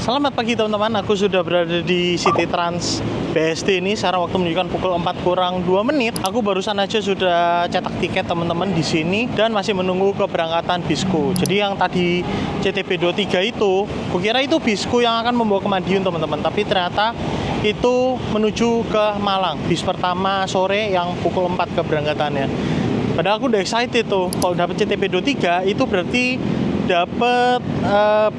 Selamat pagi teman-teman, aku sudah berada di City Trans BSD ini. Sekarang waktu menunjukkan pukul 4 kurang 2 menit. Aku barusan aja sudah cetak tiket teman-teman di sini dan masih menunggu keberangkatan bisku. Jadi yang tadi CTB 23 itu, kukira itu bisku yang akan membawa ke Madiun teman-teman, tapi ternyata itu menuju ke Malang. Bis pertama sore yang pukul 4 keberangkatannya. Padahal aku udah excited tuh, kalau dapet CTB 23 itu berarti dapat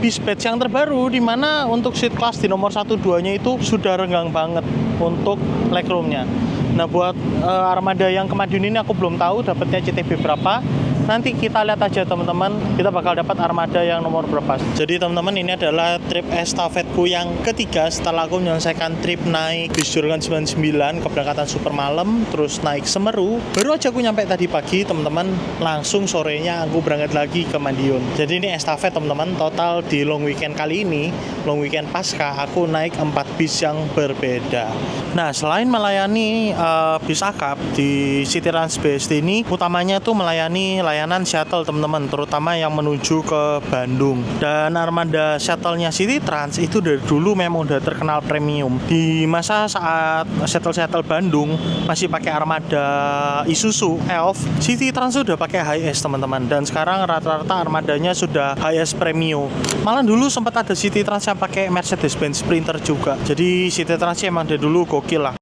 bis batch yang terbaru, di mana untuk seat class di nomor 1-2 nya itu sudah renggang banget untuk legroomnya. Nah buat armada yang ke Madiun ini aku belum tahu dapatnya CTB berapa. Nanti kita lihat aja teman-teman, kita bakal dapat armada yang nomor berapa. Jadi teman-teman, ini adalah trip estafetku yang ketiga setelah aku menyelesaikan trip naik bis Jurugan 99 keberangkatan super malam, terus naik Semeru. Baru aja aku nyampe tadi pagi teman-teman, langsung sorenya aku berangkat lagi ke Madiun. Jadi ini estafet teman-teman, total di long weekend kali ini, long weekend pasca, aku naik 4 bis yang berbeda. Nah selain melayani bis akap di City Trans BSD ini, utamanya tuh melayani layanan shuttle teman-teman, terutama yang menuju ke Bandung. Dan armada shuttle-nya City Trans itu dari dulu memang udah terkenal premium. Di masa saat shuttle Bandung masih pakai armada Isuzu Elf, City Trans sudah pakai HS teman-teman. Dan sekarang rata-rata armadanya sudah HS premium. Malah dulu sempat ada City Trans yang pakai Mercedes-Benz Sprinter juga. Jadi City Trans emang dari dulu gokil lah.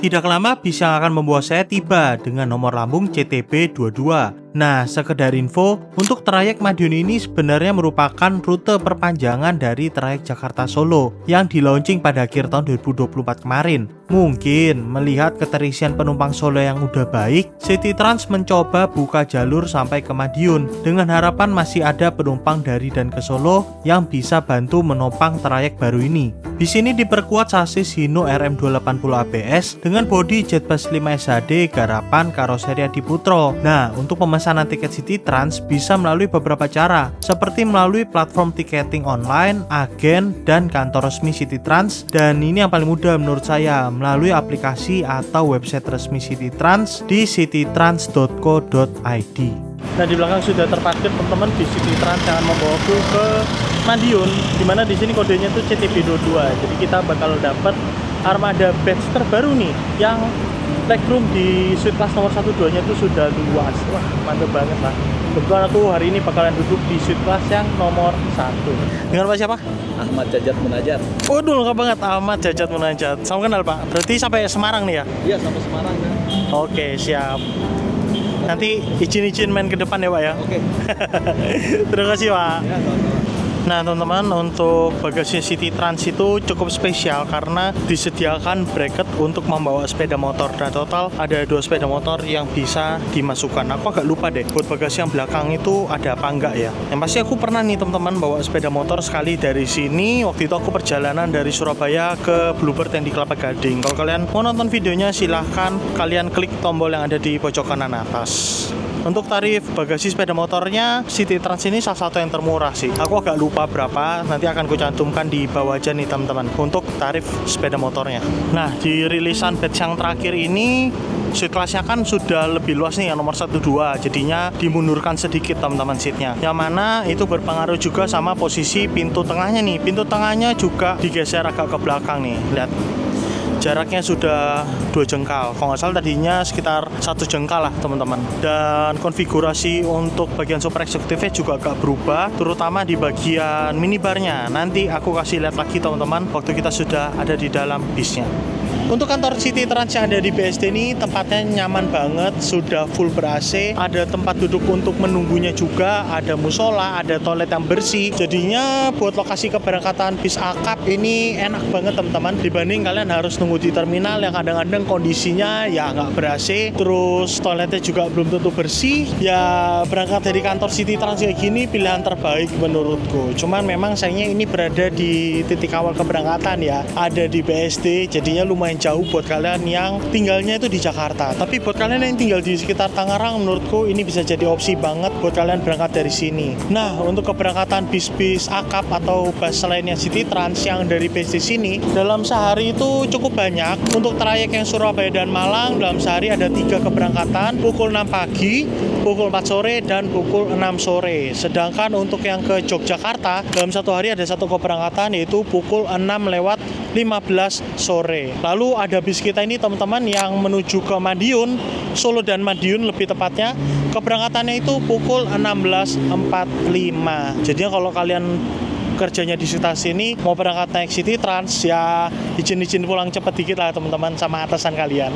Tidak lama bis yang akan membawa saya tiba dengan nomor lambung CTB 22. Nah, sekedar info, untuk trayek Madiun ini sebenarnya merupakan rute perpanjangan dari trayek Jakarta Solo yang di-launching pada akhir tahun 2024 kemarin. Mungkin melihat keterisian penumpang Solo yang udah baik, City Trans mencoba buka jalur sampai ke Madiun dengan harapan masih ada penumpang dari dan ke Solo yang bisa bantu menopang trayek baru ini. Bis ini diperkuat sasis Hino RM280 ABS dengan bodi Jetbus 5 SHD garapan karoseri Adiputro. Nah, untuk pemesanan tiket City Trans bisa melalui beberapa cara, seperti melalui platform tiketing online, agen, dan kantor resmi City Trans. Dan ini yang paling mudah menurut saya, melalui aplikasi atau website resmi City Trans di citytrans.co.id. Nah di belakang sudah terparkir teman-teman di City Trans yang membawaku ke Madiun, dimana di sini kodenya tuh CTB 22. Jadi kita bakal dapat armada batch terbaru nih, yang legroom di suite class nomor 1-2 nya itu sudah luas. Wah mantap banget lah. Kebetulan aku hari ini bakalan duduk di suite class yang nomor 1. Dengan Pak siapa? Ahmad Jajat Munajat. Waduh lengkap banget, Ahmad Jajat Munajat. Sama kenal Pak, berarti sampai Semarang nih ya? Iya sampai Semarang ya. Oke siap. Nanti izin-izin main ke depan ya Pak ya? Oke. Terima kasih Pak. Ya, sama-sama. Nah teman-teman, untuk bagasi City Trans itu cukup spesial karena disediakan bracket untuk membawa sepeda motor. Dan total ada 2 sepeda motor yang bisa dimasukkan. Aku agak lupa deh buat bagasi yang belakang itu ada apa enggak ya. Yang pasti aku pernah nih teman-teman bawa sepeda motor sekali dari sini. Waktu itu aku perjalanan dari Surabaya ke Bluebird yang di Kelapa Gading. Kalau kalian mau nonton videonya silahkan kalian klik tombol yang ada di pojok kanan atas. Untuk tarif bagasi sepeda motornya City Trans ini salah satu yang termurah sih. Aku agak lupa berapa, nanti akan kucantumkan di bawah aja nih teman-teman untuk tarif sepeda motornya. Nah di rilisan batch yang terakhir ini seat class-nya kan sudah lebih luas nih yang nomor 1-2, jadinya dimundurkan sedikit teman-teman seatnya. Yang mana itu berpengaruh juga sama posisi pintu tengahnya nih. Pintu tengahnya juga digeser agak ke belakang nih, lihat. Jaraknya sudah 2 jengkal. Kalau nggak salah tadinya sekitar 1 jengkal lah teman-teman. Dan konfigurasi untuk bagian super eksekutifnya juga agak berubah, terutama di bagian minibarnya. Nanti aku kasih lihat lagi teman-teman waktu kita sudah ada di dalam bisnya. Untuk kantor City Trans yang ada di BSD ini tempatnya nyaman banget, sudah full ber-AC, ada tempat duduk untuk menunggunya juga, ada musola, ada toilet yang bersih. Jadinya buat lokasi keberangkatan bis akap ini enak banget teman-teman, dibanding kalian harus nunggu di terminal yang kadang-kadang kondisinya ya nggak ber-AC, terus toiletnya juga belum tentu bersih. Ya berangkat dari kantor City Trans kayak gini pilihan terbaik menurutku. Cuman memang sayangnya ini berada di titik awal keberangkatan ya, ada di BSD, jadinya lumayan jauh buat kalian yang tinggalnya itu di Jakarta. Tapi buat kalian yang tinggal di sekitar Tangerang, menurutku ini bisa jadi opsi banget buat kalian berangkat dari sini. Nah, untuk keberangkatan bis-bis akap atau bus lainnya City Trans yang dari BSD sini, dalam sehari itu cukup banyak. Untuk trayek yang Surabaya dan Malang, dalam sehari ada 3 keberangkatan, pukul 6 pagi, pukul 4 sore, dan pukul 6 sore. Sedangkan untuk yang ke Yogyakarta, dalam satu hari ada 1 keberangkatan, yaitu pukul 6:15 sore. Lalu ada bis kita ini teman-teman yang menuju ke Madiun, Solo dan Madiun lebih tepatnya, keberangkatannya itu pukul 16:45. Jadi kalau kalian kerjanya di sekitar sini mau berangkat naik City Trans, ya izin pulang cepet dikit lah teman-teman sama atasan kalian.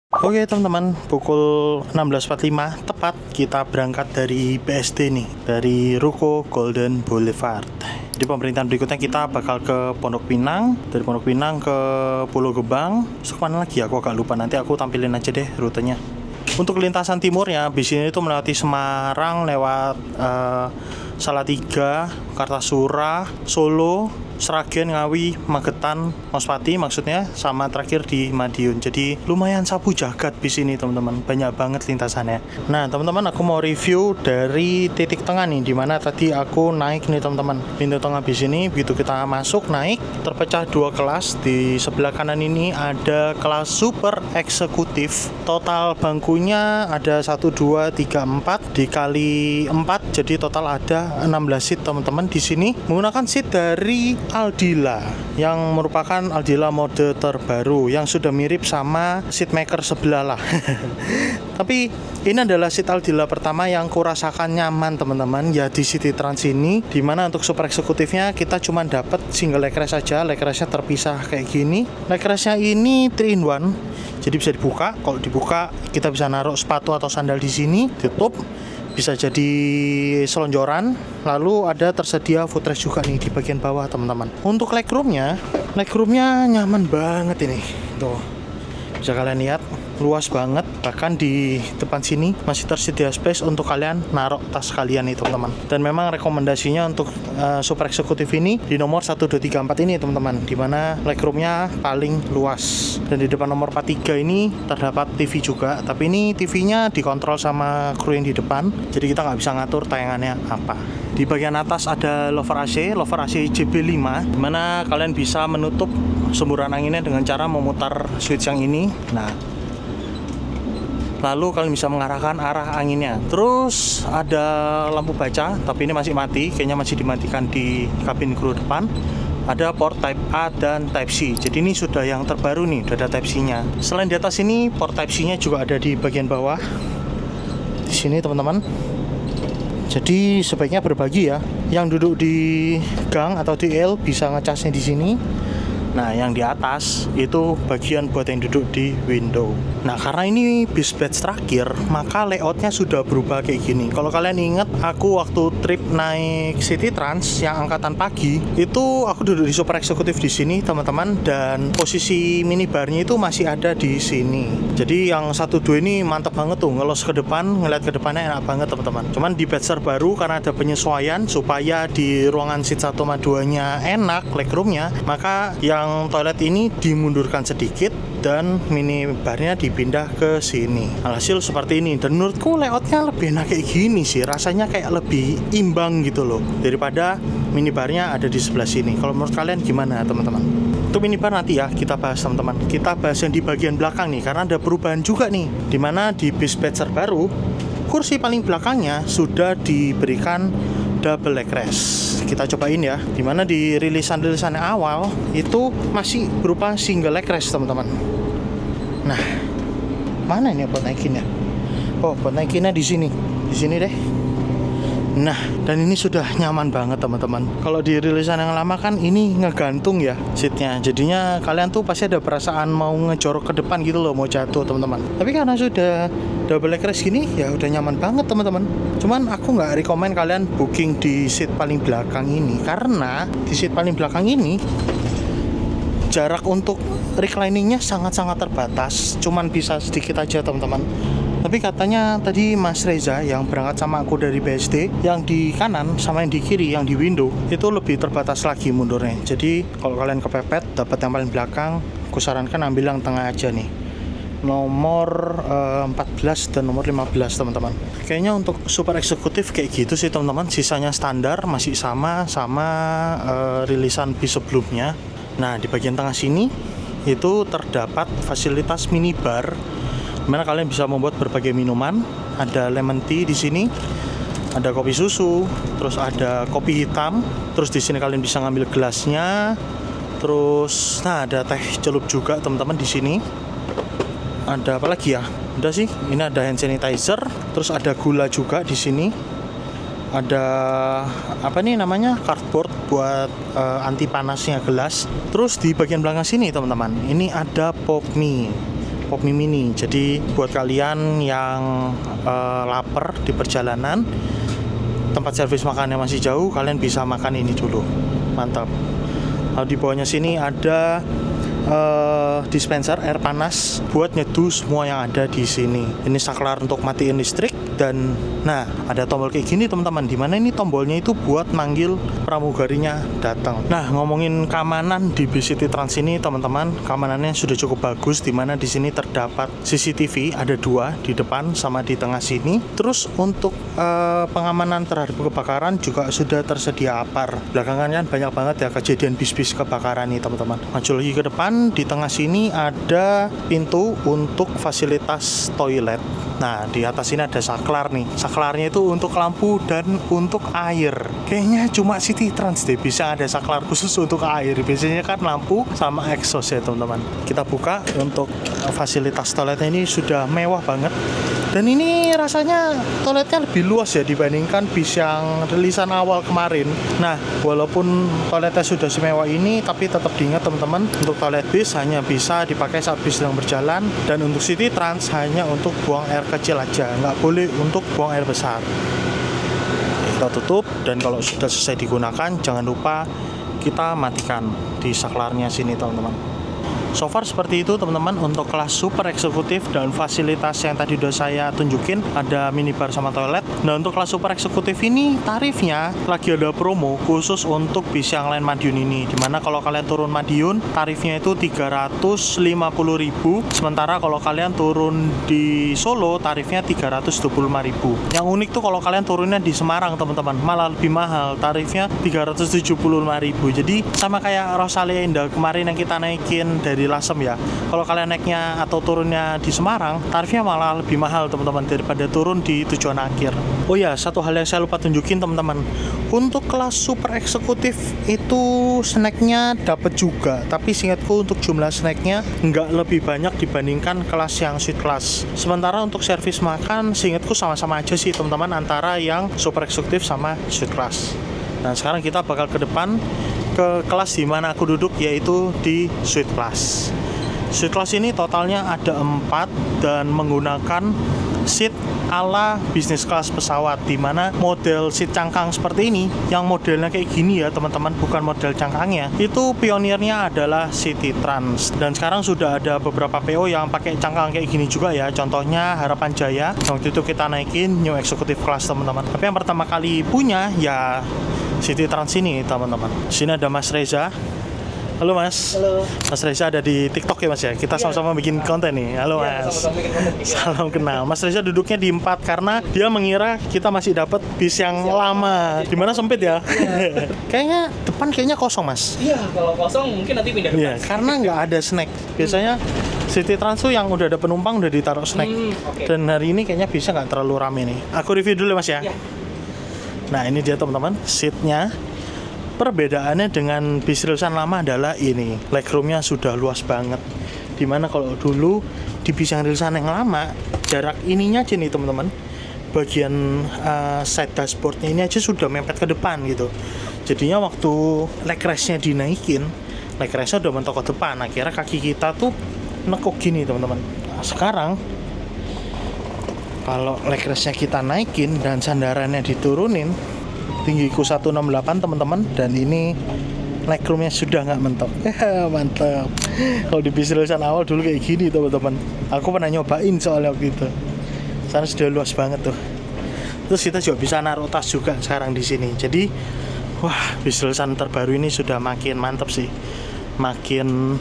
Oke teman-teman, pukul 16:45 tepat kita berangkat dari BSD nih, dari Ruko Golden Boulevard. Di pemerintahan berikutnya kita bakal ke Pondok Pinang, dari Pondok Pinang ke Pulau Gebang. Terus kemana lagi? Aku agak lupa, nanti aku tampilin aja deh rutenya. Untuk lintasan timurnya, bis ini itu melewati Semarang, lewat Salatiga, Kartasura, Solo, Sragen, Ngawi, Magetan, Mospati maksudnya, sama terakhir di Madiun. Jadi lumayan sapu jagat bis ini teman-teman, banyak banget lintasannya. Nah teman-teman, aku mau review dari titik tengah nih, dimana tadi aku naik nih teman-teman. Pintu tengah bis ini begitu kita masuk naik terpecah 2 kelas. Di sebelah kanan ini ada kelas super eksekutif. Total bangkunya ada 1, 2, 3, 4 dikali 4, jadi total ada 16 seat teman-teman. Di sini menggunakan seat dari Aldila yang merupakan Aldila mode terbaru yang sudah mirip sama seatmaker sebelah lah. Tapi ini adalah seat Aldila pertama yang kurasakan nyaman teman-teman ya di City Trans ini, dimana untuk super eksekutifnya kita cuma dapat single leg rest saja. Leg restnya terpisah kayak gini. Leg restnya ini 3-in-1, jadi bisa dibuka. Kalau dibuka kita bisa naruh sepatu atau sandal di sini, tutup, bisa jadi selonjoran. Lalu ada tersedia footrest juga nih di bagian bawah teman-teman. Untuk legroomnya nyaman banget ini. Tuh, bisa kalian lihat, luas banget. Bahkan di depan sini masih tersedia space untuk kalian naruh tas kalian nih teman-teman. Dan memang rekomendasinya untuk super eksekutif ini di nomor 1, 2, 3, 4 ini teman-teman, dimana legroomnya paling luas. Dan di depan nomor 43 ini terdapat TV juga, tapi ini TV-nya dikontrol sama kru yang di depan, jadi kita nggak bisa ngatur tayangannya apa. Di bagian atas ada lover AC JB5, dimana kalian bisa menutup semburan anginnya dengan cara memutar switch yang ini. Nah, lalu kalian bisa mengarahkan arah anginnya. Terus ada lampu baca, tapi ini masih mati, kayaknya masih dimatikan di kabin kru depan. Ada port Type A dan Type C. Jadi ini sudah yang terbaru nih, udah ada Type C-nya. Selain di atas ini, port Type C-nya juga ada di bagian bawah. Di sini teman-teman. Jadi sebaiknya berbagi ya. Yang duduk di gang atau di L bisa ngecasnya di sini. Nah, yang di atas itu bagian buat yang duduk di window. Nah, karena ini bis batch terakhir, maka layoutnya sudah berubah kayak gini. Kalau kalian ingat, aku waktu trip naik City Trans yang angkatan pagi, itu aku duduk di super eksekutif di sini, teman-teman, dan posisi minibarnya itu masih ada di sini. Jadi yang 1-2 ini mantap banget tuh, ngelos ke depan, ngeliat ke depannya enak banget, teman-teman. Cuman di batch terbaru karena ada penyesuaian supaya di ruangan seat 1 sama 2-nya enak legroomnya, maka yang toilet ini dimundurkan sedikit dan minibarnya dipindah ke sini. Alhasil seperti ini, dan menurutku layoutnya lebih enak kayak gini sih, rasanya kayak lebih imbang gitu loh daripada minibarnya ada di sebelah sini. Kalau menurut kalian gimana teman-teman? Untuk minibar nanti ya kita bahas teman-teman. Kita bahas yang di bagian belakang nih, karena ada perubahan juga nih, dimana di bis batch terbaru kursi paling belakangnya sudah diberikan double leg rest. Kita cobain ya, dimana di rilisan yang awal itu masih berupa single leg rest teman-teman. Nah, mana ini buat naikinnya? Oh, buat naikinnya di sini deh. Nah, dan ini sudah nyaman banget teman-teman. Kalau di rilisan yang lama kan ini ngegantung ya seatnya, jadinya kalian tuh pasti ada perasaan mau ngejorok ke depan gitu loh, mau jatuh teman-teman. Tapi karena sudah double leg rest gini, ya udah nyaman banget teman-teman. Cuman aku nggak rekomen kalian booking di seat paling belakang ini, karena di seat paling belakang ini jarak untuk recliningnya sangat-sangat terbatas, cuman bisa sedikit aja teman-teman. Tapi katanya tadi Mas Reza yang berangkat sama aku dari BSD, yang di kanan sama yang di kiri, yang di window, itu lebih terbatas lagi mundurnya. Jadi kalau kalian kepepet dapat yang paling belakang, Aku sarankan ambil yang tengah aja nih, nomor 14 dan nomor 15 teman-teman. Kayaknya untuk super eksekutif kayak gitu sih teman-teman. Sisanya standar, masih sama rilisan bis sebelumnya. Nah, di bagian tengah sini itu terdapat fasilitas minibar, dimana kalian bisa membuat berbagai minuman. Ada lemon tea di sini, ada kopi susu, terus ada kopi hitam. Terus di sini kalian bisa ngambil gelasnya. Terus, nah ada teh celup juga teman-teman di sini. Ada apa lagi ya? Udah sih, ini ada hand sanitizer. Terus ada gula juga di sini. Ada apa nih namanya, cardboard buat anti panasnya gelas. Terus di bagian belakang sini teman-teman, ini ada pop mie mini. Jadi buat kalian yang lapar di perjalanan, tempat servis makannya masih jauh, kalian bisa makan ini dulu. Mantap. Lalu di bawahnya sini ada dispenser air panas buat nyeduh semua yang ada di sini. Ini saklar untuk matiin listrik. Dan nah, ada tombol kayak gini teman-teman, dimana ini tombolnya itu buat manggil pramugarinya datang. Nah, ngomongin keamanan di bis City Trans ini teman-teman, keamanannya sudah cukup bagus, dimana di sini terdapat CCTV, ada 2 di depan sama di tengah sini. Terus untuk pengamanan terhadap kebakaran juga sudah tersedia APAR. Belakangan kan banyak banget ya kejadian bis-bis kebakaran nih teman-teman. Maju lagi ke depan, di tengah sini ada pintu untuk fasilitas toilet. Nah, di atas ini ada saklar nih. Saklarnya itu untuk lampu dan untuk air. Kayaknya cuma City Trans deh bisa ada saklar khusus untuk air. Biasanya kan lampu sama exhaust ya teman-teman. Kita buka, untuk fasilitas toiletnya ini sudah mewah banget. Dan ini rasanya toiletnya lebih luas ya dibandingkan bis yang rilisan awal kemarin. Nah, walaupun toiletnya sudah semewah ini, tapi tetap diingat teman-teman, untuk toilet bis hanya bisa dipakai saat bis sedang berjalan. Dan untuk City Trans hanya untuk buang air kecil aja, nggak boleh untuk buang air besar. Kita tutup, dan kalau sudah selesai digunakan, jangan lupa kita matikan di saklarnya sini teman-teman. So far seperti itu teman-teman untuk kelas super eksekutif dan fasilitas yang tadi udah saya tunjukin. Ada minibar sama toilet. Nah, untuk kelas super eksekutif ini tarifnya lagi ada promo khusus untuk bis yang lain Madiun ini, dimana kalau kalian turun Madiun tarifnya itu 350.000, sementara kalau kalian turun di Solo tarifnya 325.000. Yang unik tuh kalau kalian turunnya di Semarang teman-teman, malah lebih mahal, tarifnya 375.000. Jadi sama kayak Rosalia Indah kemarin yang kita naikin dari Lasem ya. Kalau kalian naiknya atau turunnya di Semarang, tarifnya malah lebih mahal teman-teman daripada turun di tujuan akhir. Oh ya, satu hal yang saya lupa tunjukin teman-teman. Untuk kelas super eksekutif itu snacknya dapat juga, tapi seingatku untuk jumlah snacknya nggak lebih banyak dibandingkan kelas yang suite class. Sementara untuk servis makan seingatku sama-sama aja sih teman-teman antara yang super eksekutif sama suite class. Nah, sekarang kita bakal ke depan ke kelas di mana aku duduk, yaitu di suite class. Suite class ini totalnya ada 4 dan menggunakan seat ala business class pesawat, di mana model seat cangkang seperti ini, yang modelnya kayak gini ya teman-teman, bukan model cangkangnya, itu pionirnya adalah City Trans. Dan sekarang sudah ada beberapa PO yang pakai cangkang kayak gini juga ya, contohnya Harapan Jaya, waktu itu kita naikin New Executive Class teman-teman. Tapi yang pertama kali punya ya City Trans ini teman-teman. Sini ada Mas Reza. Halo Mas. Halo. Mas Reza ada di TikTok ya Mas ya? Kita sama-sama bikin konten nih. Halo Iya, Mas. sama-sama bikin konten. Salam kenal. Mas Reza duduknya di 4 karena dia mengira kita masih dapat bis yang lama. Dimana sempit ya? Kayaknya depan kosong Mas. Iya, kalau kosong mungkin nanti pindah ke Iya, karena nggak ada snack. Biasanya City Trans tuh yang udah ada penumpang udah ditaruh snack. Oke. Dan hari ini kayaknya bisa nggak terlalu rame nih. Aku review dulu Mas ya. Iya. Nah, ini dia teman-teman, seatnya. Perbedaannya dengan bis rilisan lama adalah ini, legroomnya sudah luas banget. Dimana kalau dulu di bis yang rilisan yang lama, jarak ininya aja nih teman-teman, bagian side dashboardnya ini aja sudah mepet ke depan gitu. Jadinya waktu leg rest-nya dinaikin, leg rest-nya udah mentok ke depan, akhirnya kaki kita tuh nekuk gini teman-teman. Nah, sekarang kalau leg rest-nya kita naikin dan sandarannya diturunin, tinggiku 168 teman-teman, dan ini legroomnya sudah nggak mentok. Mantap. Kalau di bis rilisan awal dulu kayak gini teman-teman, aku pernah nyobain soalnya waktu itu. Sana sudah luas banget tuh. Terus kita juga bisa naruh tas juga sekarang di sini. Jadi wah, bis rilisan terbaru ini sudah makin mantap sih, makin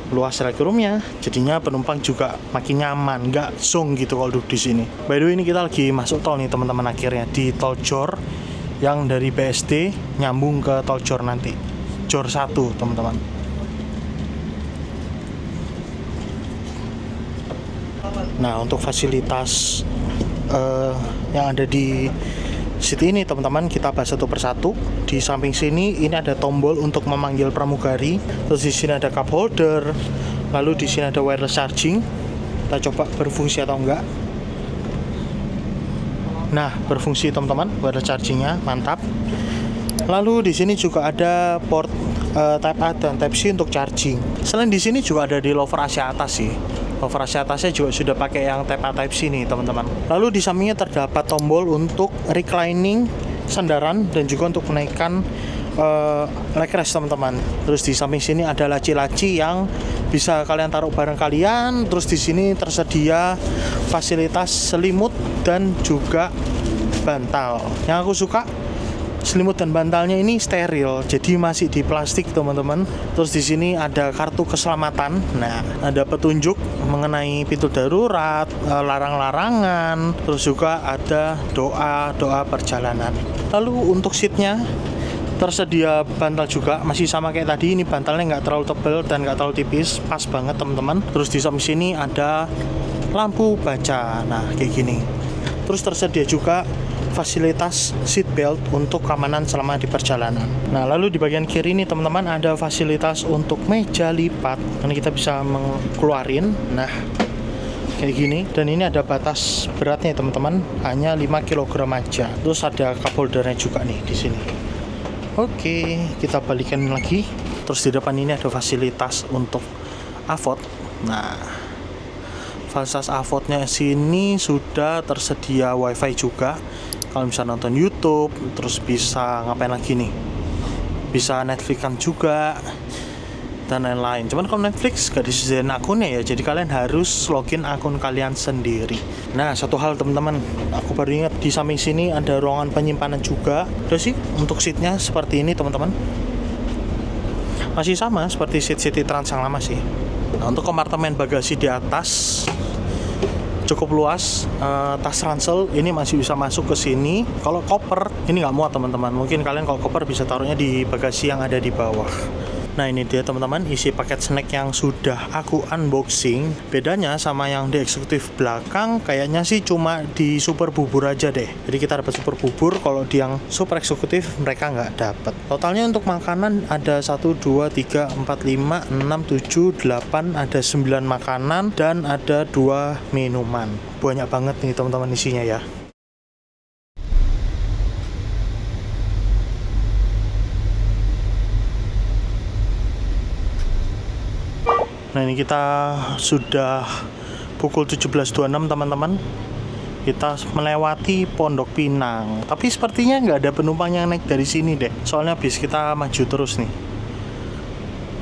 luas legroomnya, jadinya penumpang juga makin nyaman, nggak zong gitu kalau duduk di sini. By the way, ini kita lagi masuk tol nih teman-teman, akhirnya di tol Jor yang dari BSD nyambung ke tol Jor nanti, Jor 1 teman-teman. Nah, untuk fasilitas yang ada di City ini teman-teman, kita bahas satu persatu. Di samping sini ini ada tombol untuk memanggil pramugari. Terus di sini ada cup holder. Lalu di sini ada wireless charging. Kita coba berfungsi atau enggak. Nah, berfungsi teman-teman, wireless chargingnya mantap. Lalu di sini juga ada port Type A dan Type C untuk charging. Selain di sini juga ada di lover AC atas sih. Lover AC atasnya juga sudah pakai yang Type A Type C nih teman-teman. Lalu di sampingnya terdapat tombol untuk reclining sandaran dan juga untuk menaikkan leg rest teman-teman. Terus di samping sini ada laci-laci yang bisa kalian taruh barang kalian. Terus di sini tersedia fasilitas selimut dan juga bantal. Yang aku suka, selimut dan bantalnya ini steril, jadi masih di plastik teman-teman. Terus di sini ada kartu keselamatan. Nah, ada petunjuk mengenai pintu darurat, larang-larangan. Terus juga ada doa perjalanan. Lalu untuk seatnya tersedia bantal juga, masih sama kayak tadi. Ini bantalnya nggak terlalu tebal dan nggak terlalu tipis, pas banget teman-teman. Terus di samping sini ada lampu baca. Nah, kayak gini. Terus tersedia juga fasilitas seat belt untuk keamanan selama di perjalanan. Nah, lalu di bagian kiri ini teman-teman ada fasilitas untuk meja lipat. Ini kita bisa mengeluarin. Nah, kayak gini. Dan ini ada batas beratnya teman-teman, hanya 5 kg aja. Terus ada cup holdernya juga nih di sini. Oke, kita balikan lagi. Terus di depan ini ada fasilitas untuk AVOD. Nah, fasilitas AVOD-nya sini sudah tersedia WiFi juga. Kalau bisa nonton YouTube, terus bisa ngapain lagi nih? Bisa Netflix-an juga dan lain-lain. Cuman kalau Netflix gak disediain akunnya ya, jadi kalian harus login akun kalian sendiri. Nah, satu hal teman-teman, aku baru ingat di samping sini ada ruangan penyimpanan juga. Udah sih, untuk seatnya seperti ini teman-teman. Masih sama seperti seat City Trans yang lama sih. Nah, untuk kompartemen bagasi di atas cukup luas. Tas ransel ini masih bisa masuk ke sini. Kalau koper ini nggak muat teman-teman. Mungkin kalian kalau koper bisa taruhnya di bagasi yang ada di bawah. Nah, ini dia teman-teman isi paket snack yang sudah aku unboxing. Bedanya sama yang di eksekutif belakang kayaknya sih cuma di super bubur aja deh. Jadi kita dapat super bubur, kalau di yang super eksekutif mereka nggak dapat. Totalnya untuk makanan ada 1, 2, 3, 4, 5, 6, 7, 8, ada 9 makanan dan ada 2 minuman. Banyak banget nih teman-teman isinya ya. Nah, ini kita sudah pukul 17.26 teman-teman. Kita melewati Pondok Pinang. Tapi sepertinya nggak ada penumpang yang naik dari sini deh. Soalnya bis kita maju terus nih.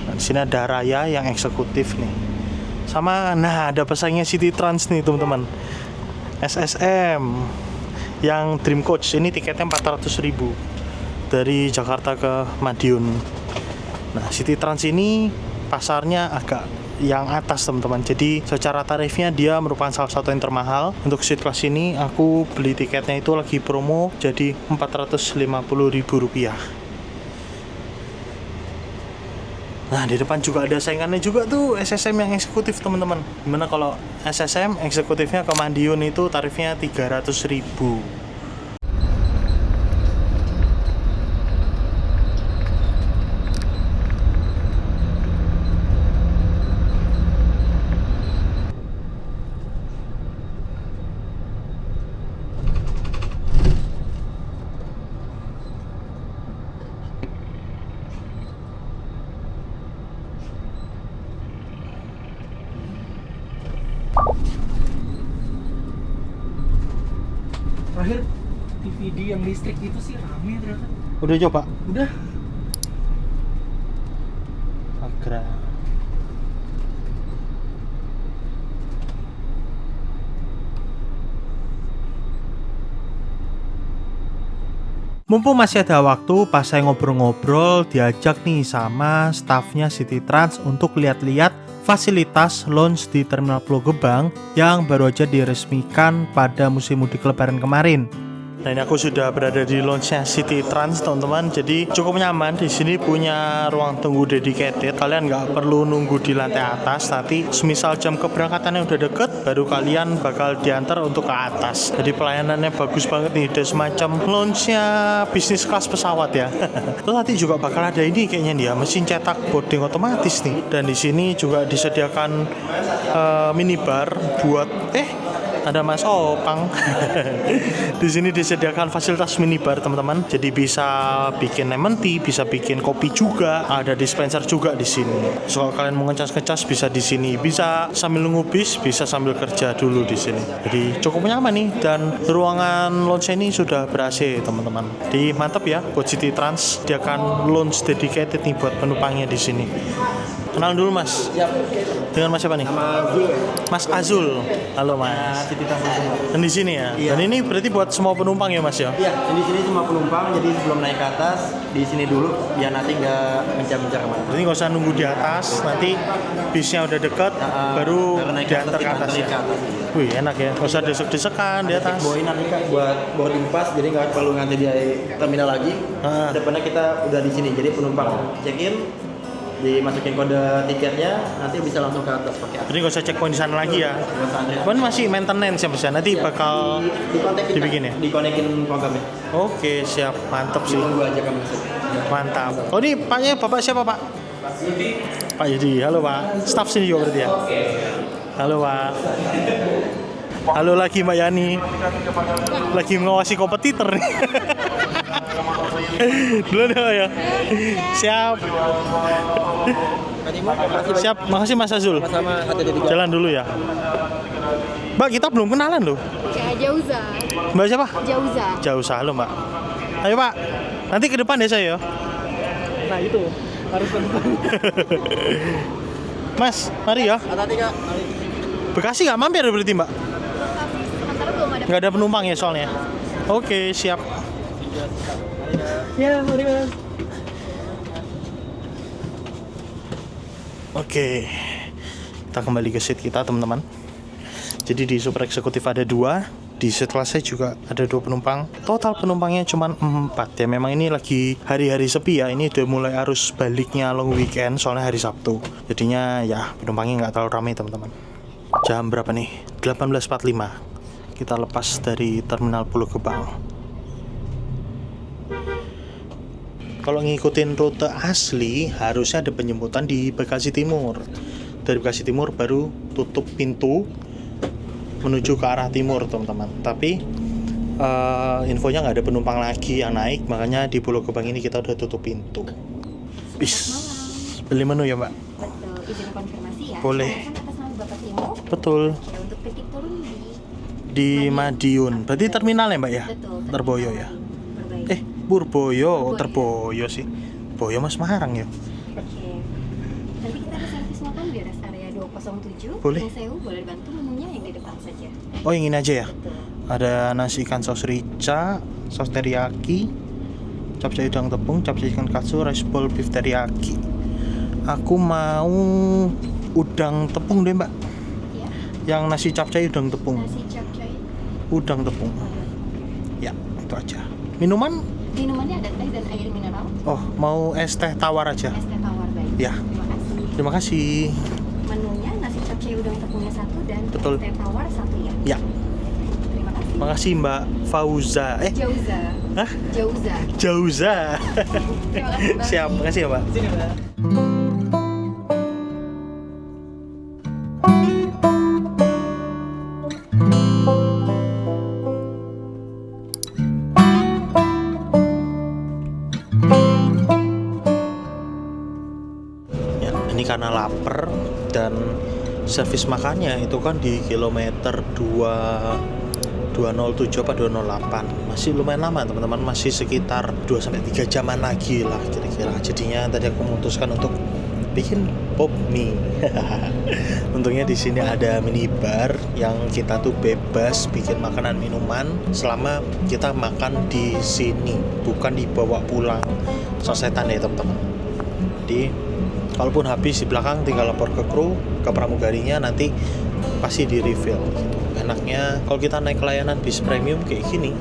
Nah, di sini ada Raya yang eksekutif nih. Sama, nah ada pesaingnya City Trans nih teman-teman. SSM yang Dream Coach. Ini tiketnya 400.000 dari Jakarta ke Madiun. Nah, City Trans ini pasarnya agak yang atas teman-teman, jadi secara tarifnya dia merupakan salah satu yang termahal. Untuk seat kelas ini aku beli tiketnya itu lagi promo, jadi Rp450.000. Nah, di depan juga ada saingannya juga tuh, SSM yang eksekutif teman-teman. Gimana kalau SSM eksekutifnya ke Madiun itu tarifnya 300.000. Terakhir TVD yang listrik itu sih rame ternyata. Udah coba? Udah. Agra. Mumpung masih ada waktu, pas saya ngobrol-ngobrol, diajak nih sama stafnya City Trans untuk lihat-lihat fasilitas lounge di Terminal Pulau Gebang yang baru aja diresmikan pada musim mudik Lebaran kemarin. Nah, ini aku sudah berada di lounge-nya City Trans, teman-teman. Jadi cukup nyaman. Di sini punya ruang tunggu dedicated. Kalian nggak perlu nunggu di lantai atas. Nanti semisal jam keberangkatannya udah deket, baru kalian bakal diantar untuk ke atas. Jadi pelayanannya bagus banget nih. Ada semacam lounge-nya bisnis kelas pesawat ya. Terus nanti juga bakal ada ini kayaknya nih ya, mesin cetak boarding otomatis nih. Dan di sini juga disediakan minibar buat ada Mas Opang. Di sini disediakan fasilitas minibar, teman-teman. Jadi bisa bikin lemon tea, bisa bikin kopi juga. Ada dispenser juga di sini. So, kalau kalian mau ngecas-ngecas bisa di sini. Bisa sambil nunggu bis, bisa sambil kerja dulu di sini. Jadi cukup nyaman nih, dan ruangan lounge ini sudah ber-AC, teman-teman. Jadi mantap ya buat City Trans. Dia akan lounge dedicated nih buat penumpangnya di sini. Kenal dulu Mas. Siap. Dengan Mas siapa nih? Sama Zul. Mas Azul. Halo Mas. City Trans semua. Dan di sini ya. Iya. Dan ini berarti buat semua penumpang ya Mas ya? Iya, di sini semua penumpang. Jadi sebelum naik ke atas, di sini dulu biar nanti nggak mencar-mencar kemana. Berarti nggak usah nunggu di atas. Nanti bisnya udah deket, baru naik diantar ke atas ya. Wih enak ya. Nggak usah desek-desekan di atas. Boy nanti Kak buat boarding pass, jadi nggak perlu ngantri di terminal lagi. Depannya kita udah di sini. Jadi penumpang check in, dimasukin kode tiketnya, nanti bisa langsung ke atas pakai Jadi nggak usah checkpoint di sana lagi ya. Cuman masih maintenance ya Mas ya. Nanti bakal dibikin ya. Dikonekin programnya. Oke siap, mantap sih. Tunggu aja kami masuk. Mantap. Oh ini Paknya Bapak siapa Pak? Pak Yudi. Halo Pak. Staff sini juga berarti ya. Halo Pak. Halo lagi Mbak Yani. Lagi mengawasi kompetitor nih. Dulu deh ya. Siap. Siap. Makasih Mas Azul. Sama hati-hati di jalan. Jalan dulu ya. Mbak kita belum kenalan loh. Jauza. Mbak siapa? Jauza. Jauza. Halo Mbak. Ayo Pak. Nanti ke depan deh saya ya. Nah itu harus penumpang. Mas, mari ya. Hati-hati Kak. Bekasi nggak mampir berarti Mbak? Sementara belum ada. Nggak ada penumpang ya soalnya. Oke, siap. Ya, mari Mas. Oke, kita kembali ke seat kita teman-teman. Jadi di super eksekutif ada 2, di seat kelas saya juga ada 2 penumpang. Total penumpangnya cuma 4 ya. Memang ini lagi hari-hari sepi ya. Ini udah mulai arus baliknya long weekend soalnya hari Sabtu. Jadinya ya penumpangnya nggak terlalu ramai teman-teman. Jam berapa nih? 18.45. Kita lepas dari Terminal Pulau Gebang. Kalau ngikutin rute asli harusnya ada penjemputan di Bekasi Timur. Dari Bekasi Timur baru tutup pintu menuju ke arah timur teman-teman. Tapi infonya nggak ada penumpang lagi yang naik, makanya di Pulau Gebang ini kita udah tutup pintu. Bis. Beli menu ya Mbak? Betul, izin konfirmasi ya. Boleh. Kan atas nama Bapak Timo. Betul. Ya, untuk titik turun Di Madiun. Berarti terminal ya Mbak ya? Betul. Terboyo ya? Berbaik. Purboyo, Purboyo. Terboyo sih. Boyo Mas Semarang ya? Oke. Nanti kita ada servis makan di rest area 207. Boleh. Yang Sewu boleh dibantu menunya yang di depan saja. Oh yang ini aja ya? Betul. Ada nasi ikan saus rica, saus teriyaki, capcay udang tepung, capcay ikan katsu, rice bowl beef teriyaki. Aku mau udang tepung deh Mbak. Ya. Yang nasi capcay udang tepung. Nasi capcay. Udang tepung. Ya, itu aja. Minuman? Minumannya ada teh dan air mineral. Oh, mau es teh tawar aja. Es teh tawar baik. Ya. Terima kasih. Terima kasih. Menunya nasi capcay udang tepungnya 1 dan Betul. es teh tawar 1 ya. Ya, Terima kasih. makasih Mbak Fauza. Jauza. Hah? Jauza. Jauza. Terima kasih. Bang. Siap, makasih ya Mbak. Sini Mbak. Ya, ini karena lapar dan servis makannya itu kan di kilometer 207 apa 208. Masih lumayan lama teman-teman, masih sekitar 2-3 jaman lagi lah kira-kira. Jadinya tadi aku memutuskan untuk bikin pop mie. Untungnya di sini ada minibar yang kita tuh bebas bikin makanan minuman selama kita makan di sini, bukan dibawa pulang. Sosetan ya teman-teman. Jadi Kalaupun habis di belakang tinggal lapor ke kru, ke pramugarinya, nanti pasti di refill gitu. Enaknya kalau kita naik layanan bis premium kayak gini.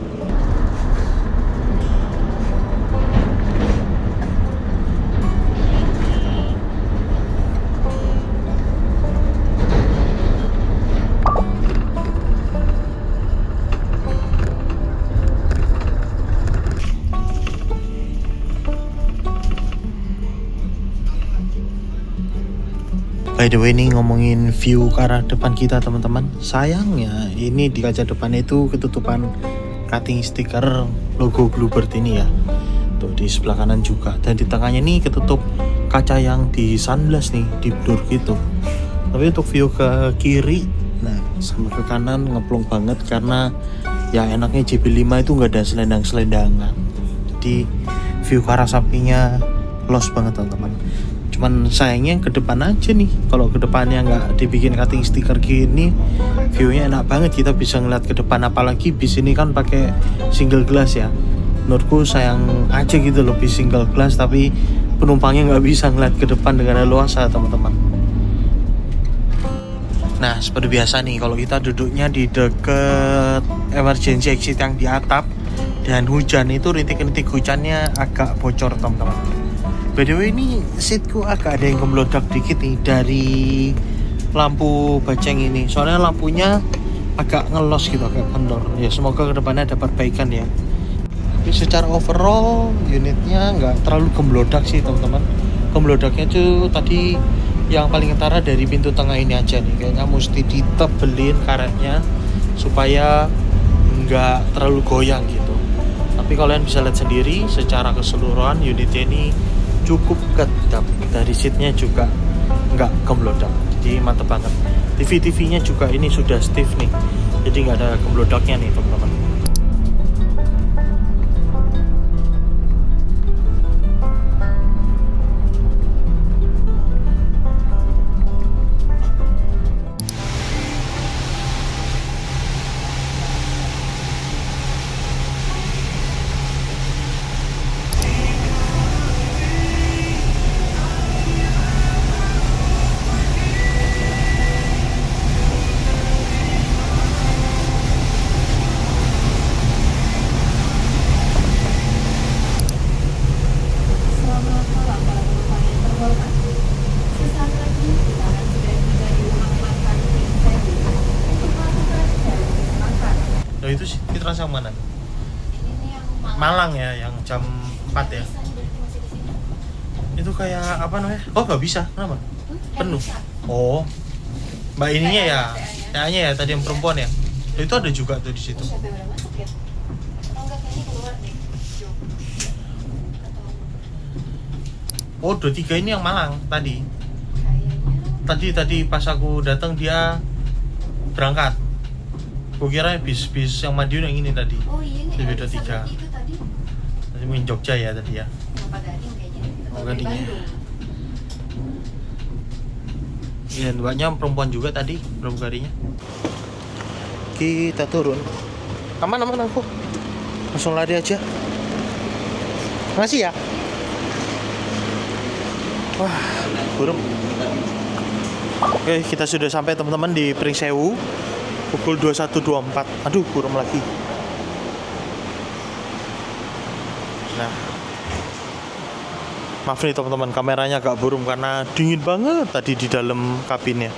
By the way, ini ngomongin view ke arah depan kita teman-teman. Sayangnya ini di kaca depan itu ketutupan cutting stiker logo Bluebird ini ya. Tuh di sebelah kanan juga. Dan di tengahnya ini ketutup kaca yang di sunblast nih, di blur gitu. Tapi untuk view ke kiri, nah sama ke kanan ngeplong banget karena ya enaknya JB5 itu nggak ada selendang-selendangan. Jadi view ke arah sampingnya lost banget teman-teman. Cuman sayangnya ke depan aja nih. Kalau ke depannya nggak dibikin cutting stiker gini, viewnya enak banget, kita bisa ngeliat ke depan. Apalagi bis ini kan pakai single glass ya. Menurutku sayang aja gitu loh bis single glass tapi penumpangnya nggak bisa ngeliat ke depan dengan leluasa teman-teman. Nah seperti biasa nih, kalau kita duduknya di deket emergency exit yang di atap dan hujan itu rintik-rintik hujannya agak bocor teman-teman. By the way, ini seatku agak ada yang kemlodak dikit nih dari lampu baceng ini. Soalnya lampunya agak ngelos gitu, agak kendor. Ya semoga kedepannya ada perbaikan ya. Tapi secara overall unitnya nggak terlalu kemlodak sih teman-teman. Kemlodaknya tuh tadi yang paling utara dari pintu tengah ini aja nih. Kayaknya mesti ditebelin karetnya supaya nggak terlalu goyang gitu. Tapi kalian bisa lihat sendiri secara keseluruhan unitnya ini cukup kedap, dari seatnya juga nggak kemlodak, jadi mantep banget. TV-nya juga ini sudah stiff nih, jadi nggak ada kemlodaknya nih teman-teman. Nah itu sih, di Trans yang mana? Ini yang Malang ya, yang jam 4 ya. Itu kayak apa namanya? Oh nggak bisa, kenapa? Penuh. Oh, mbak ininya ya, kayaknya ya tadi yang perempuan ya. Itu ada juga tuh di situ. Siapa yang udah masuk ya? Atau enggak kayaknya keluar deh. Oh 23 ini yang Malang tadi. Kayaknya Tadi pas aku datang dia berangkat. Gue kira bis yang Madiun yang ini tadi. oh iya nih. Lebih ada 23. satu itu tadi. Tadi mungkin Jogja ya tadi ya. Kenapa Gading kayaknya? Oh, Atau Gading ya. Bandung. Iya, mbaknya perempuan juga tadi pramugarinya. Kita turun. Aman aku. Langsung lari aja. Makasih ya. Wah, burung. Oke, kita sudah sampai teman-teman di Pringsewu. Pukul 21.24. Aduh, burung lagi. Nah, maaf nih teman-teman, kameranya agak burum karena dingin banget tadi di dalam kabinnya.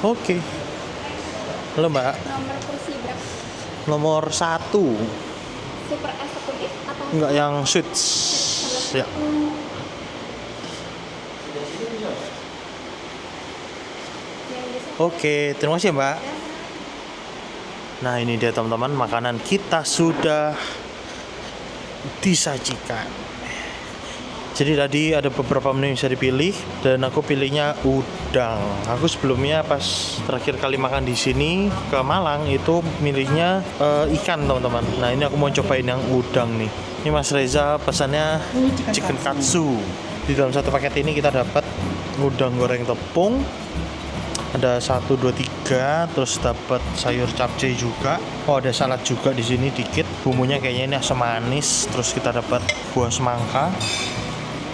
Oke. Halo mbak, Nomor kursi berapa? nomor 1. Super eksekutif atau Enggak, yang suites. Ya. yang biasa? Oke, terima kasih mbak. Nah ini dia teman-teman, makanan kita sudah disajikan. Jadi tadi ada beberapa menu yang bisa dipilih dan aku pilihnya udang. Aku sebelumnya pas terakhir kali makan di sini ke Malang itu milihnya ikan teman-teman. Nah ini aku mau cobain yang udang nih. Ini Mas Reza pesannya chicken katsu. Di dalam satu paket ini kita dapat udang goreng tepung. Ada 1, 2, 3, terus dapat sayur capcay juga. Oh ada salad juga di sini dikit. Bumbunya kayaknya ini asam manis. Terus kita dapat buah semangka.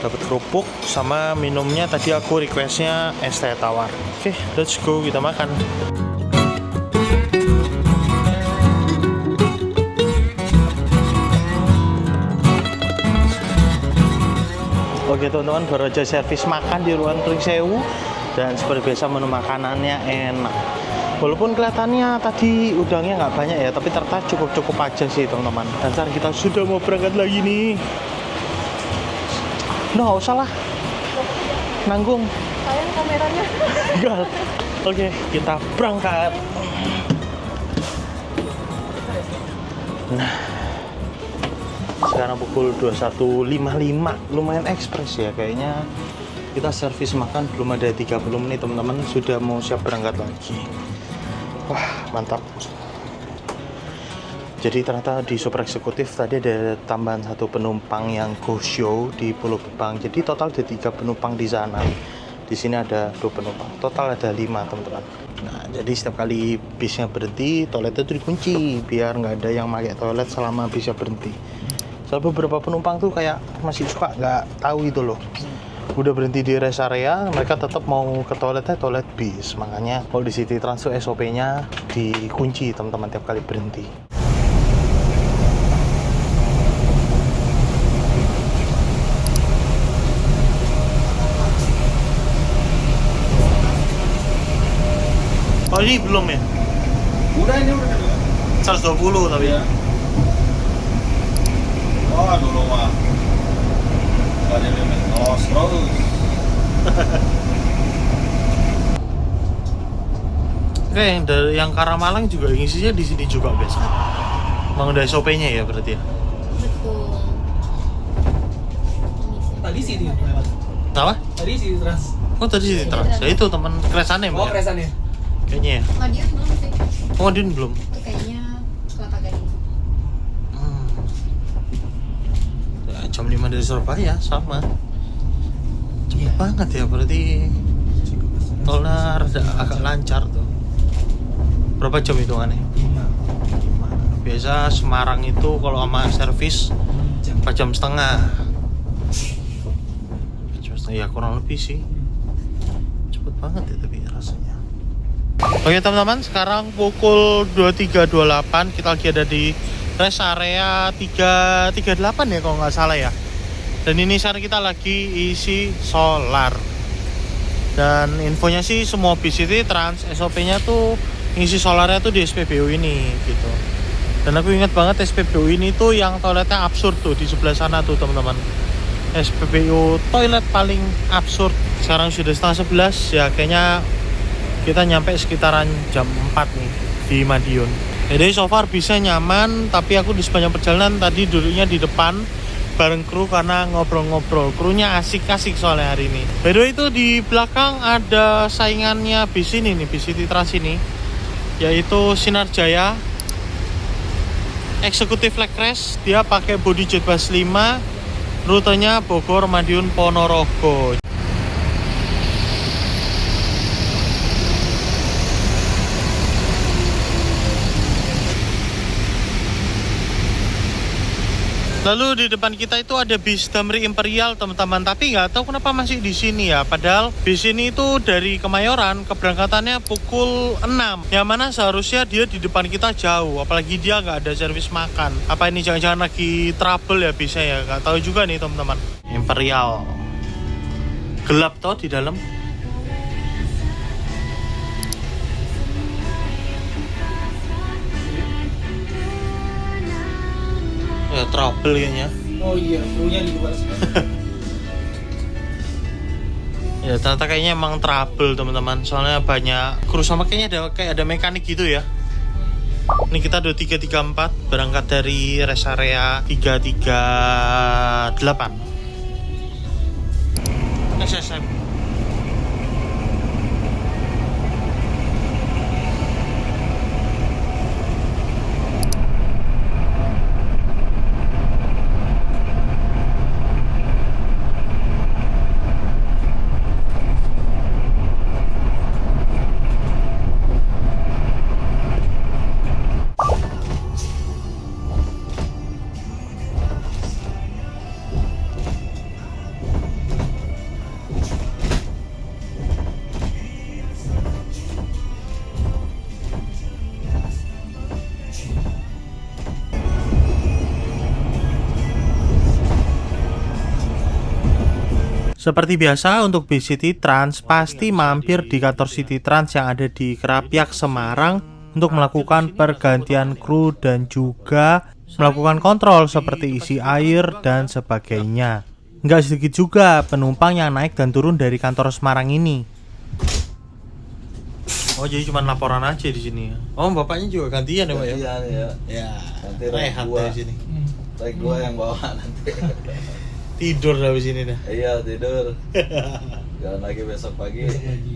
dapat kerupuk sama minumnya tadi aku requestnya es teh tawar. Oke, let's go kita makan. Oke teman-teman, baru aja servis makan di ruang Pring Sewu dan seperti biasa menu makanannya enak. Walaupun kelihatannya tadi udangnya nggak banyak ya, tapi ternyata cukup-cukup aja sih teman-teman. Dan sekarang kita sudah mau berangkat lagi nih. Nggak usah lah, nanggung. Sayang kameranya. Gal. Oke, kita berangkat. Nah, sekarang pukul 21.55, lumayan ekspres ya kayaknya. Kita servis makan belum ada 30 menit teman-teman, sudah mau siap berangkat lagi. Wah, mantap. Jadi ternyata di super eksekutif tadi ada tambahan 1 penumpang yang go show di Pulau Gebang. Jadi total ada 3 penumpang di sana. Di sini ada 2 penumpang. Total ada 5 teman-teman. Nah, jadi setiap kali bisnya berhenti, toiletnya itu dikunci biar nggak ada yang pakai toilet selama bisnya berhenti. Soalnya beberapa penumpang tuh kayak masih suka nggak tahu itu loh. Udah berhenti di rest area, mereka tetap mau ke toiletnya toilet bis. Makanya kalau di City Trans tuh SOP-nya dikunci teman-teman tiap kali berhenti. Oh ini belum ya? Udah ini udah. 120 tapi ya. Oh dulu mah ada limit terus. Oke, yang Karamalang juga ngisinya di sini juga biasanya. Emang udah SOP-nya ya berarti ya? Betul. Tadi sih dia lewat. Apa? Tadi sih trans. Oh tadi sih Trans. Ya itu teman keresannya Oh, Mbak. keresannya. Kayaknya ya. Madiun belum sih. Oh Din belum. Itu kayaknya Kelapa Gading. Ya, jam 5 dari Surabaya sama. Cepet banget ya berarti. Tolnya agak lancar tuh. Berapa jam hitungannya? Biasa Semarang itu kalau sama servis 4 jam setengah. Ya kurang lebih sih. Cepet banget ya tapi rasanya. Oke teman-teman, sekarang pukul 23.28, kita lagi ada di rest area 338 ya kalau nggak salah ya. Dan ini sekarang kita lagi isi solar. Dan infonya sih semua bis City Trans SOP-nya tuh ngisi solarnya tuh di SPBU ini gitu. Dan aku ingat banget SPBU ini tuh yang toiletnya absurd tuh di sebelah sana tuh teman-teman. SPBU toilet paling absurd. Sekarang sudah setengah 11 ya, kayaknya kita nyampe sekitaran jam 4 nih di Madiun. Jadi so far bisa nyaman, tapi aku di sepanjang perjalanan tadi duduknya di depan bareng kru karena ngobrol-ngobrol. Krunya asik-asik soalnya hari ini. By the way itu di belakang ada saingannya bis ini nih, bis City Trans ini, yaitu Sinar Jaya Executive Leg Race. Dia pakai body jet bus 5, rutenya Bogor, Madiun, Ponorogo. Lalu di depan kita itu ada bis Damri Imperial teman-teman, tapi nggak tahu kenapa masih di sini ya. Padahal bis ini itu dari Kemayoran keberangkatannya pukul 6, yang mana seharusnya dia di depan kita jauh. Apalagi dia nggak ada servis makan. Apa ini jangan-jangan lagi trouble ya bisnya ya? Nggak tahu juga nih teman-teman. Imperial. Gelap toh di dalam. Ya trouble kayaknya. Oh iya, krunya di luar sana. Ya ternyata kayaknya emang trouble teman-teman. Soalnya banyak kru sama kayaknya ada mekanik gitu ya. Ini kita udah 334 berangkat dari rest area 338. SSM. Seperti biasa untuk bis City Trans pasti mampir di kantor City Trans yang ada di Kerapiak, Semarang untuk melakukan pergantian kru dan juga melakukan kontrol seperti isi air dan sebagainya. Nggak sedikit juga penumpang yang naik dan turun dari kantor Semarang ini. Oh jadi cuma laporan aja di sini ya? Oh bapaknya juga gantian ya pak ya? Gantian ya. Ya, Nanti rehat gua. dari sini. Baik gua yang bawa nanti. Tidur dari sini dah. Iya tidur. Jalan lagi besok pagi.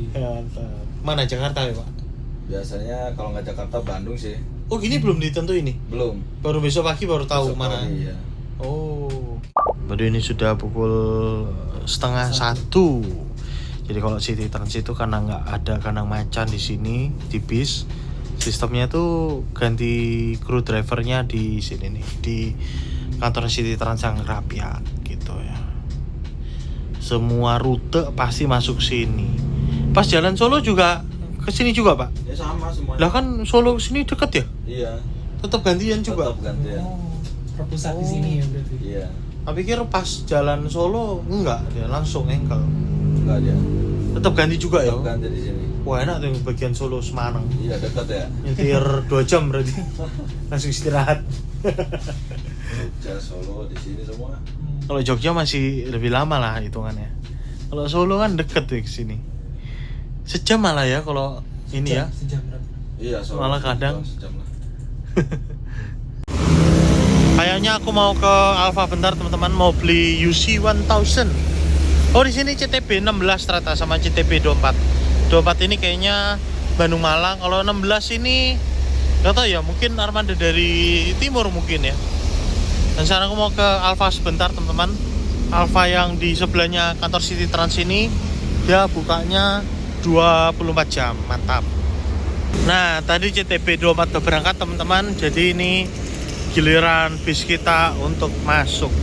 Mantap. Mana Jakarta ya pak? Biasanya kalau nggak Jakarta Bandung sih. Oh gini belum ditentu ini? Belum. Baru besok pagi baru tahu Besok mana? pagi, iya. Oh. Baru ini sudah pukul 12:30. Jadi kalau City Trans itu karena nggak ada kandang macan di sini di bis, sistemnya tuh ganti kru drivernya di sini nih di kantor City Trans yang Kerapiak gitu ya. Semua rute pasti masuk sini. Pas jalan Solo juga ke sini juga pak? Ya sama semuanya. Lah kan Solo sini deket ya? Iya. Tetap gantian juga? Tetap gantian. Oh, terpusat di sini ya berarti. Iya. Aku pikir pas jalan Solo enggak, dia langsung engkel. Enggak dia. Tetap ganti juga ya? Tetap ganti di sini. Wah enak tuh bagian Solo Semarang. Iya dekat ya. Nyetir 2 jam berarti. Langsung istirahat. Jogja, Solo di sini semua. Kalau Jogja masih lebih lama lah hitungannya. Kalau Solo kan deket tuh ke sini. Sejam malah ya kalau ini ya. Sejam berapa? Iya Solo. Malah kadang. Sejam lah. Kayaknya aku mau ke Alfa bentar teman-teman, mau beli UC 1000. Oh di sini CTB 16 ternyata sama CTB 24. 24 ini kayaknya Bandung Malang. Kalau 16 ini nggak tahu ya, mungkin armada dari timur mungkin ya. Dan sekarang aku mau ke Alfa sebentar teman-teman. Alfa yang di sebelahnya kantor City Trans ini dia bukanya 24 jam, mantap. Nah tadi CTB 24 udah berangkat teman-teman, jadi ini giliran bis kita untuk masuk.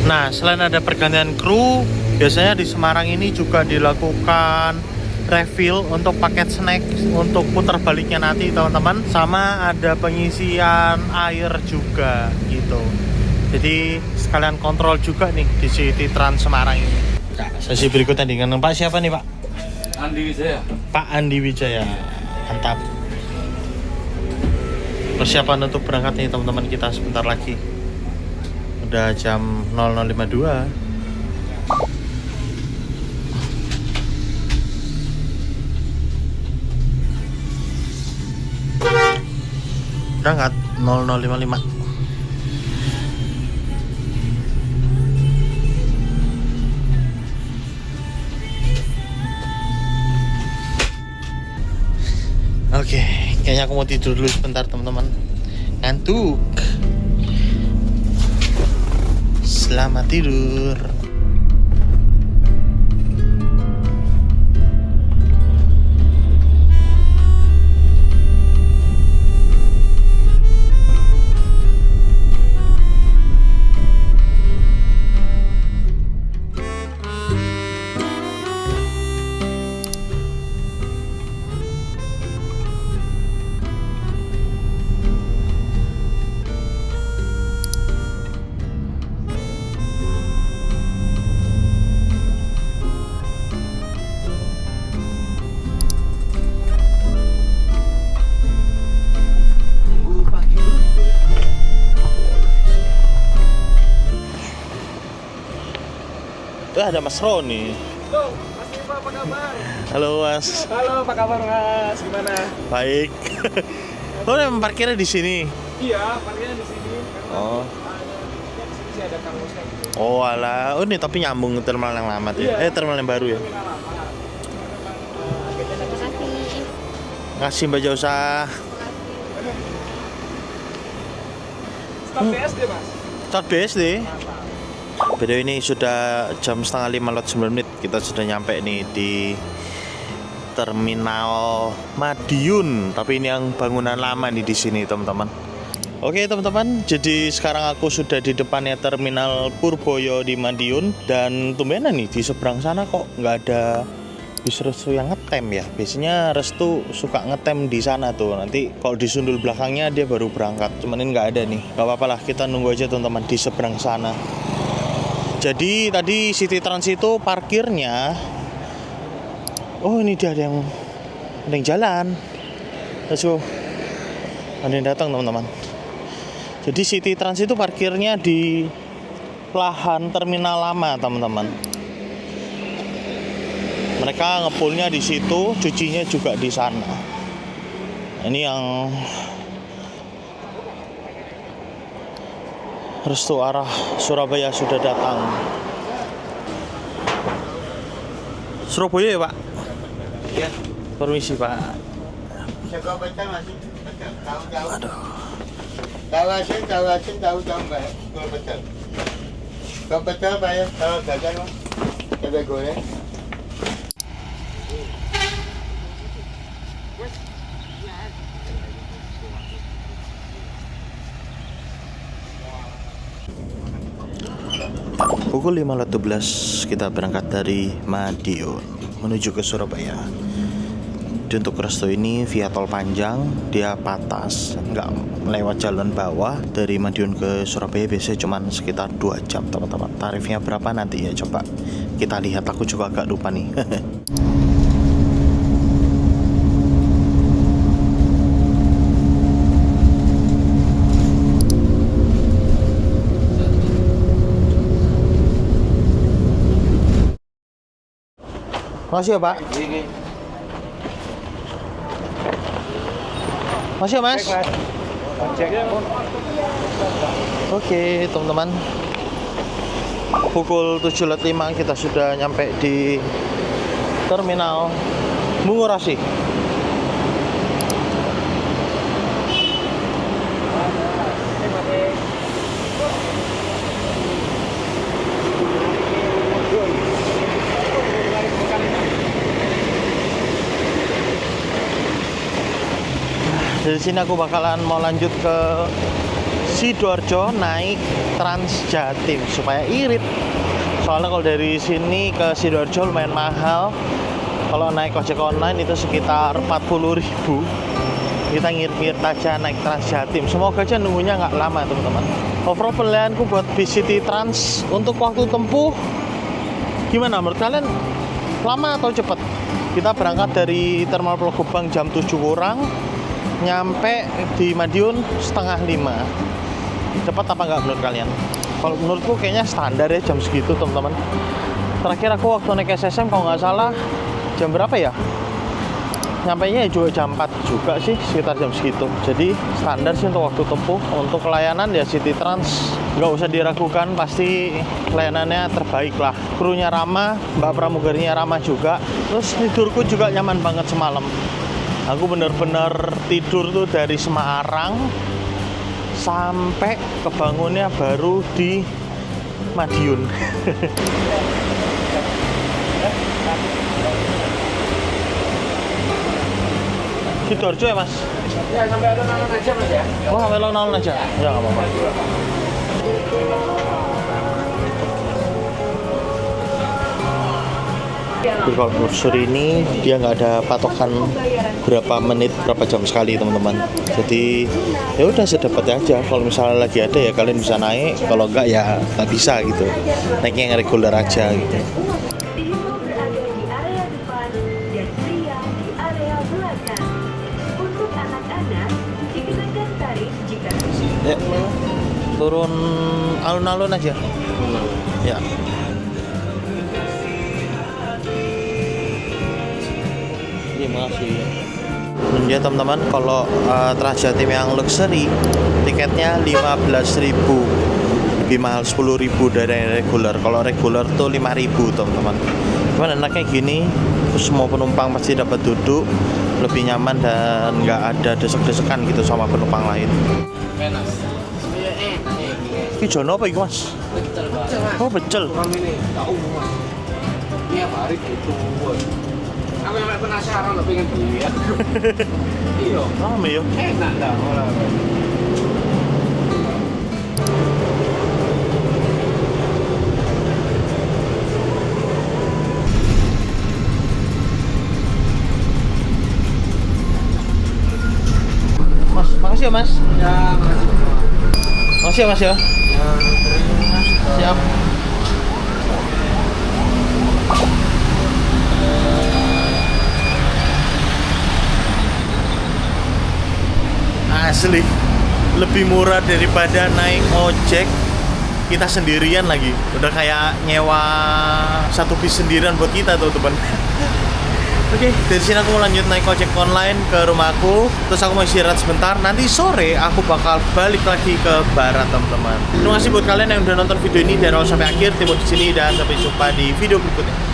Nah, selain ada pergantian kru, biasanya di Semarang ini juga dilakukan refill untuk paket snack untuk putar baliknya nanti teman-teman, sama ada pengisian air juga gitu. Jadi sekalian kontrol juga nih di City Trans Semarang ini. Nah, sesi berikutnya dengan Pak siapa nih Pak? Andi Wijaya. Pak Andi Wijaya, mantap. Persiapan untuk berangkat nih teman-teman kita sebentar lagi. Udah jam 00.52. Berangkat 00.55. Oke, kayaknya aku mau tidur dulu sebentar teman-teman. Ngantuk. Selamat tidur. Ada Mas Roni. Halo, Mas Iva, apa kabar? Halo Mas. Halo, apa kabar Mas? Gimana? Baik. Oh, memang parkirnya di sini. Iya, parkirnya di sini. Oh. Di sini sih ada Kang Musnya gitu. Oh alah, oh ini tapi nyambung ke terminal yang lama tuh ya? Iya. Terminal yang baru ya? Terima kasih. Makasih Mbak Jausa. Start BSD Mas. Start BSD. Beda ini sudah jam 4:30 kita sudah nyampe nih di terminal Madiun, tapi ini yang bangunan lama nih di sini teman-teman. Oke teman-teman, jadi sekarang aku sudah di depannya terminal Purboyo di Madiun, dan tumbenan nih di seberang sana kok nggak ada bis Restu yang ngetem ya. Biasanya Restu suka ngetem di sana tuh. Nanti kalau di sundul belakangnya dia baru berangkat. Cuman ini nggak ada nih. Gak apa-apa lah, kita nunggu aja teman-teman di seberang sana. Jadi tadi City Trans itu parkirnya, oh ini dia ada yang jalan. Let's go. Ada yang datang teman-teman. Jadi City Trans itu parkirnya di lahan terminal lama teman-teman. Mereka ngepulnya di situ, cucinya juga di sana. Ini yang Restu arah Surabaya sudah datang. Surabaya ya Pak? Iya. Permisi Pak. Sekolah betul masih betul. Tahu-tahu. Aduh. Kawasan tahu-tahu Pak. Sekolah betul. Sekolah betul Pak ya. Kalau gagal Pak. Coba goreng. Pukul 5.12 kita berangkat dari Madiun menuju ke Surabaya. Jadi untuk Restu ini via tol panjang, dia patas, nggak melewat jalan bawah. Dari Madiun ke Surabaya biasanya cuma sekitar 2 jam teman-teman. Tarifnya berapa nanti ya coba kita lihat, aku juga agak lupa nih. Makasih ya Pak. Makasih ya Mas. Oke teman-teman, pukul 7.05 kita sudah nyampe di terminal Bungurasi. Dari sini aku bakalan mau lanjut ke Sidoarjo naik Trans Jatim supaya irit. Soalnya kalau dari sini ke Sidoarjo lumayan mahal. Kalau naik ojek online itu sekitar 40.000. Kita ngirit-ngirit aja naik Trans Jatim. Semoga aja nunggunya nggak lama teman-teman. Overall penilaianku buat bis City Trans untuk waktu tempuh gimana menurut kalian? Lama atau cepet? Kita berangkat dari Terminal Pulau Gebang jam 7 kurang, nyampe di Madiun setengah 5. Cepat apa enggak menurut kalian? Kalau menurutku kayaknya standar ya jam segitu teman-teman. Terakhir aku waktu naik SSM kalau nggak salah jam berapa ya? Nyampainya juga jam 4 juga sih, sekitar jam segitu. Jadi standar sih untuk waktu tempuh. Untuk pelayanan ya City Trans nggak usah diragukan, pasti pelayanannya terbaik lah. Krunya ramah, mbak pramugarinya ramah juga. Terus tidurku juga nyaman banget semalam. Aku bener-bener tidur tuh dari Semarang sampai kebangunnya baru di Madiun. Sidoarjo ya Mas? Ya sampai alun-alun aja Mas ya. Oh sampai alun-alun aja? Ya nggak apa-apa. Jadi kalau brosur ini dia nggak ada patokan berapa menit, berapa jam sekali teman-teman. Jadi ya udah sedapatnya aja. Kalau misalnya lagi ada ya kalian bisa naik. Kalau nggak ya nggak bisa gitu. Naiknya yang reguler aja gitu. Dihimbau berada di area depan dan pria di area belakang. Untuk anak-anak, dikenakan tarif jika Ya, turun alun-alun aja. Ya. Terima kasih. Dan ya teman-teman, kalau Trans Jatim yang luxury tiketnya 15.000, lebih mahal 10.000 dari yang reguler. Kalau reguler tuh 5.000 teman-teman. Cuman enaknya gini, semua penumpang pasti dapat duduk lebih nyaman dan nggak ada desek-desekan gitu sama penumpang lain. Ini jono apa itu Mas? Oh becel. Ini tahu Mas. Iya hari gitu. Aku sampai penasaran lo pengen beli ya. Iya. Rame ya. Enak dah orang. Makasih ya Mas. Ya, makasih. Makasih ya Mas ya. Siap. Asli lebih murah daripada naik ojek kita sendirian lagi. Udah kayak nyewa satu bis sendirian buat kita tuh teman. Oke, dari sini aku mau lanjut naik ojek online ke rumahku. Terus aku mau istirahat sebentar. Nanti sore aku bakal balik lagi ke barat teman-teman. Terima kasih buat kalian yang udah nonton video ini dari awal sampai akhir. Timo di sini dan sampai jumpa di video berikutnya.